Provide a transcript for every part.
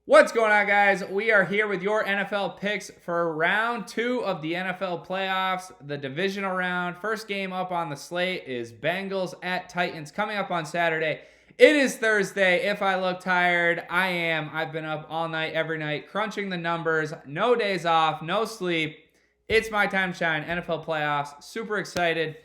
What's going on, guys? We are here with your NFL picks for round 2 of the NFL playoffs, the divisional round. First game up on the slate is Bengals at Titans coming up on Saturday. It is Thursday. If I look tired, I am. I've been up all night, every night, crunching the numbers. No days off, no sleep. It's my time to shine. NFL playoffs. Super excited.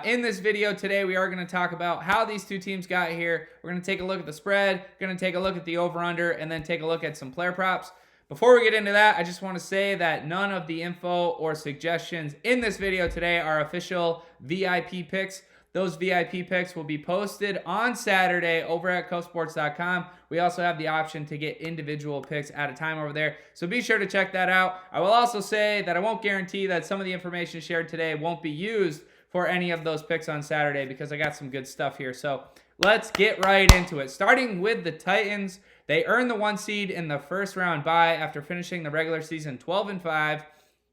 In this video today, we are going to talk about how these two teams got here. We're going to take a look at the spread, going to take a look at the over-under, and then take a look at some player props. Before we get into that, I just want to say that none of the info or suggestions in this video today are official VIP picks. Those VIP picks will be posted on Saturday over at KofSports.com. We also have the option to get individual picks at a time over there, so be sure to check that out. I will also say that I won't guarantee that some of the information shared today won't be used for any of those picks on Saturday because I got some good stuff here. So let's get right into it. Starting with the Titans, they earned the 1 seed in the first round bye after finishing the regular season 12-5.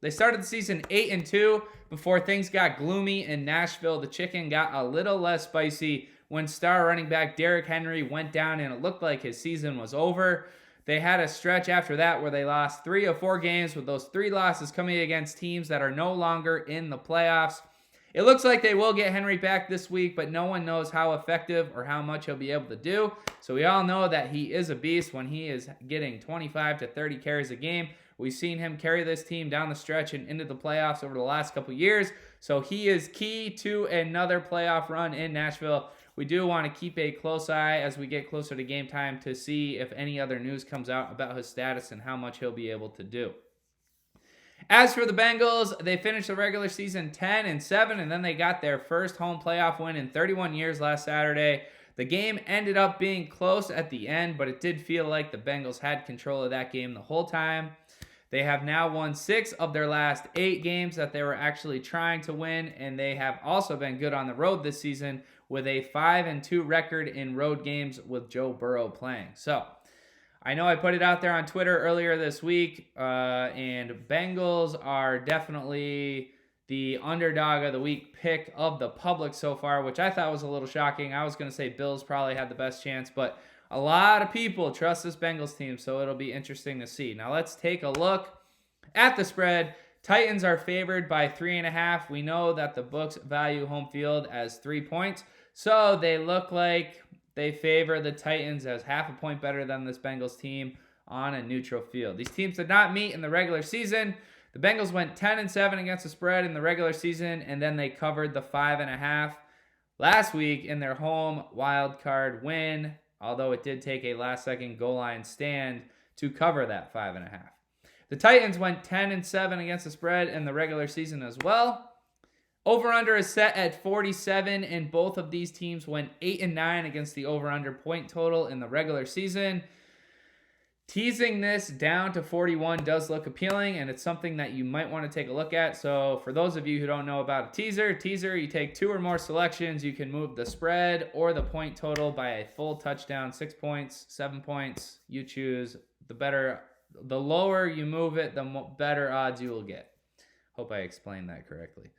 They started the season 8-2 before things got gloomy in Nashville. The chicken got a little less spicy when star running back Derrick Henry went down and it looked like his season was over. They had a stretch after that where they lost 3 of 4 games, with those 3 losses coming against teams that are no longer in the playoffs. It looks like they will get Henry back this week, but no one knows how effective or how much he'll be able to do. So we all know that he is a beast when he is getting 25 to 30 carries a game. We've seen him carry this team down the stretch and into the playoffs over the last couple years. So he is key to another playoff run in Nashville. We do want to keep a close eye as we get closer to game time to see if any other news comes out about his status and how much he'll be able to do. As for the Bengals, they finished the regular season 10-7, and then they got their first home playoff win in 31 years last Saturday. The game ended up being close at the end, but it did feel like the Bengals had control of that game the whole time. They have now won 6 of their last 8 games that they were actually trying to win, and they have also been good on the road this season with a 5-2 record in road games with Joe Burrow playing. So I know I put it out there on Twitter earlier this week, and Bengals are definitely the underdog of the week pick of the public so far, which I thought was a little shocking. I was going to say Bills probably had the best chance, but a lot of people trust this Bengals team, so it'll be interesting to see. Now let's take a look at the spread. Titans are favored by 3.5. We know that the books value home field as 3 points, so they look like they favor the Titans as half a point better than this Bengals team on a neutral field. These teams did not meet in the regular season. The Bengals went 10-7 against the spread in the regular season, and then they covered the 5.5 last week in their home wild card win, although it did take a last-second goal line stand to cover that 5.5. The Titans went 10-7 against the spread in the regular season as well. Over-under is set at 47, and both of these teams went 8-9 against the over-under point total in the regular season. Teasing this down to 41 does look appealing, and it's something that you might want to take a look at. So for those of you who don't know about a teaser, you take 2 or more selections. You can move the spread or the point total by a full touchdown, 6 points, 7 points. You choose. The lower you move it, the better odds you will get. Hope I explained that correctly.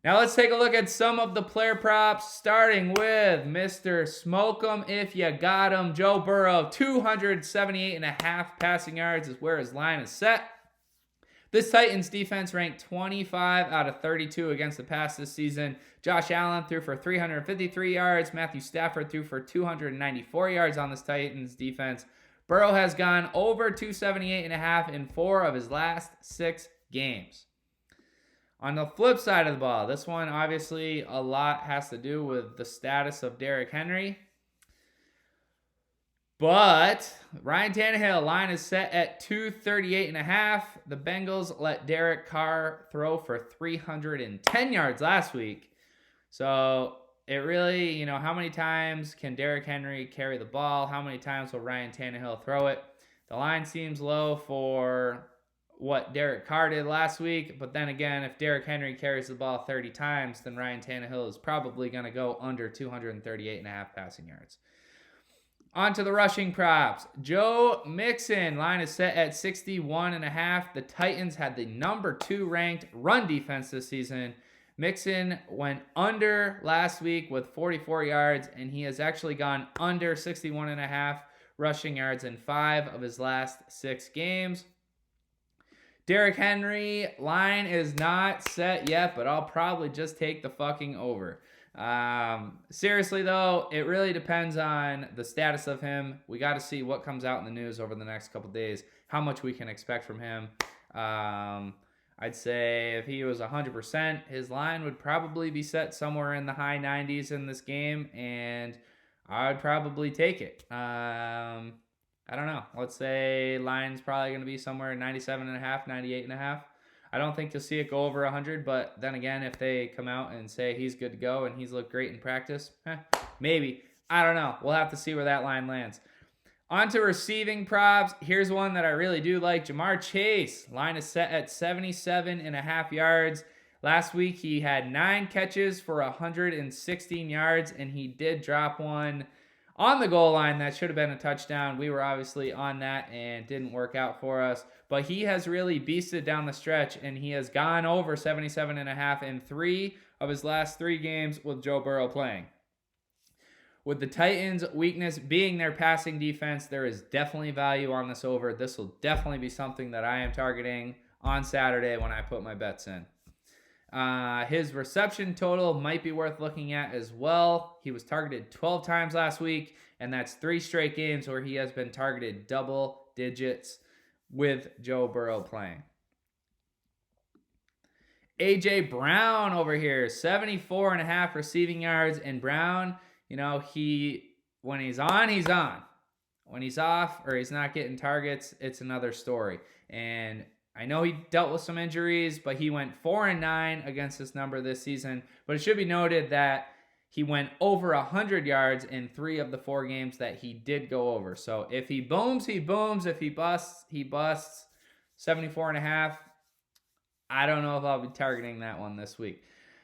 Now let's take a look at some of the player props, starting with Mr. Smoke'em if you got him. Joe Burrow, 278.5 passing yards is where his line is set. This Titans defense ranked 25 out of 32 against the pass this season. Josh Allen threw for 353 yards. Matthew Stafford threw for 294 yards on this Titans defense. Burrow has gone over 278.5 in 4 of his last 6 games. On the flip side of the ball, this one obviously a lot has to do with the status of Derrick Henry. But Ryan Tannehill line is set at 238.5. The Bengals let Derek Carr throw for 310 yards last week. So it really, how many times can Derrick Henry carry the ball? How many times will Ryan Tannehill throw it? The line seems low for what Derek Carr did last week, but then again, if Derrick Henry carries the ball 30 times, then Ryan Tannehill is probably going to go under 238.5 passing yards. On to the rushing props. Joe Mixon line is set at 61.5. The Titans had the number 2 ranked run defense this season. Mixon went under last week with 44 yards, and he has actually gone under 61.5 rushing yards in 5 of his last 6 games. Derrick Henry, line is not set yet, but I'll probably just take the fucking over. Seriously, though, it really depends on the status of him. We got to see what comes out in the news over the next couple days, how much we can expect from him. I'd say if he was 100%, his line would probably be set somewhere in the high 90s in this game, and I would probably take it. I don't know. Let's say line's probably going to be somewhere 97.5, 98.5. I don't think you'll see it go over 100, but then again, if they come out and say he's good to go and he's looked great in practice, maybe. I don't know. We'll have to see where that line lands. On to receiving props. Here's one that I really do like. Jamar Chase. Line is set at 77.5 yards. Last week, he had 9 catches for 116 yards, and he did drop one on the goal line that should have been a touchdown. We were obviously on that and didn't work out for us. But he has really beasted down the stretch, and he has gone over 77.5 in 3 of his last 3 games with Joe Burrow playing. With the Titans' weakness being their passing defense, there is definitely value on this over. This will definitely be something that I am targeting on Saturday when I put my bets in. His reception total might be worth looking at as well. He was targeted 12 times last week, and that's 3 straight games where he has been targeted double digits with Joe Burrow playing. A.J. Brown over here, 74.5 receiving yards. And Brown, you know, when he's on, he's on. When he's off or he's not getting targets, it's another story. And I know he dealt with some injuries, but he went 4-9 against this number this season. But it should be noted that he went over 100 yards in 3 of the 4 games that he did go over. So if he booms, he booms. If he busts, he busts. 74.5. I don't know if I'll be targeting that one this week.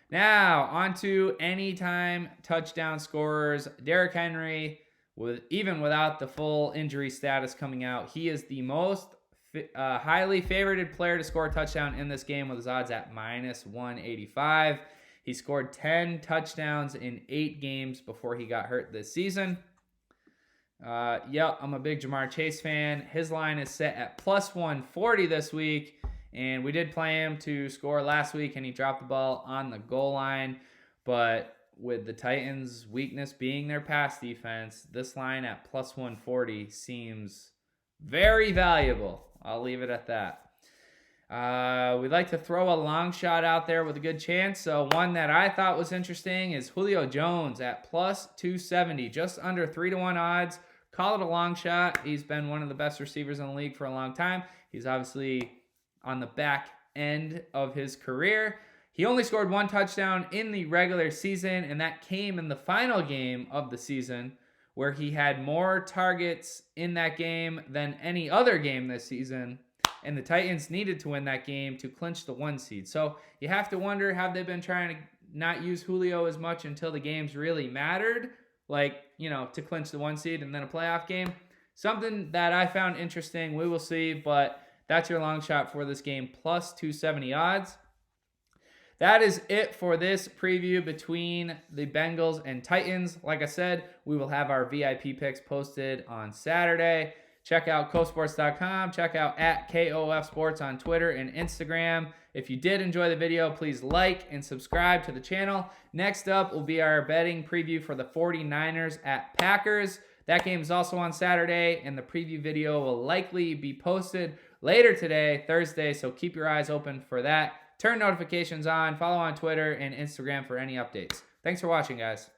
Now, on to anytime touchdown scorers. Derrick Henry, even without the full injury status coming out, he is the most highly favorited player to score a touchdown in this game with his odds at -185. He scored 10 touchdowns in 8 games before he got hurt this season. I'm a big Jamar Chase fan. His line is set at +140 this week. And we did play him to score last week, and he dropped the ball on the goal line. But with the Titans' weakness being their pass defense, this line at +140 seems very valuable. I'll leave it at that. We'd like to throw a long shot out there with a good chance. So one that I thought was interesting is Julio Jones at +270, just under 3-1 odds. Call it a long shot. He's been one of the best receivers in the league for a long time. He's obviously on the back end of his career. He only scored 1 touchdown in the regular season, and that came in the final game of the season, where he had more targets in that game than any other game this season, and the Titans needed to win that game to clinch the 1 seed. So you have to wonder, have they been trying to not use Julio as much until the games really mattered, like, you know, to clinch the 1 seed and then a playoff game? Something that I found interesting. We will see, but that's your long shot for this game, +270 odds. That is it for this preview between the Bengals and Titans. Like I said, we will have our VIP picks posted on Saturday. Check out KofSports.com. Check out at KofSports on Twitter and Instagram. If you did enjoy the video, please like and subscribe to the channel. Next up will be our betting preview for the 49ers at Packers. That game is also on Saturday, and the preview video will likely be posted later today, Thursday, so keep your eyes open for that. Turn notifications on, follow on Twitter and Instagram for any updates. Thanks for watching, guys.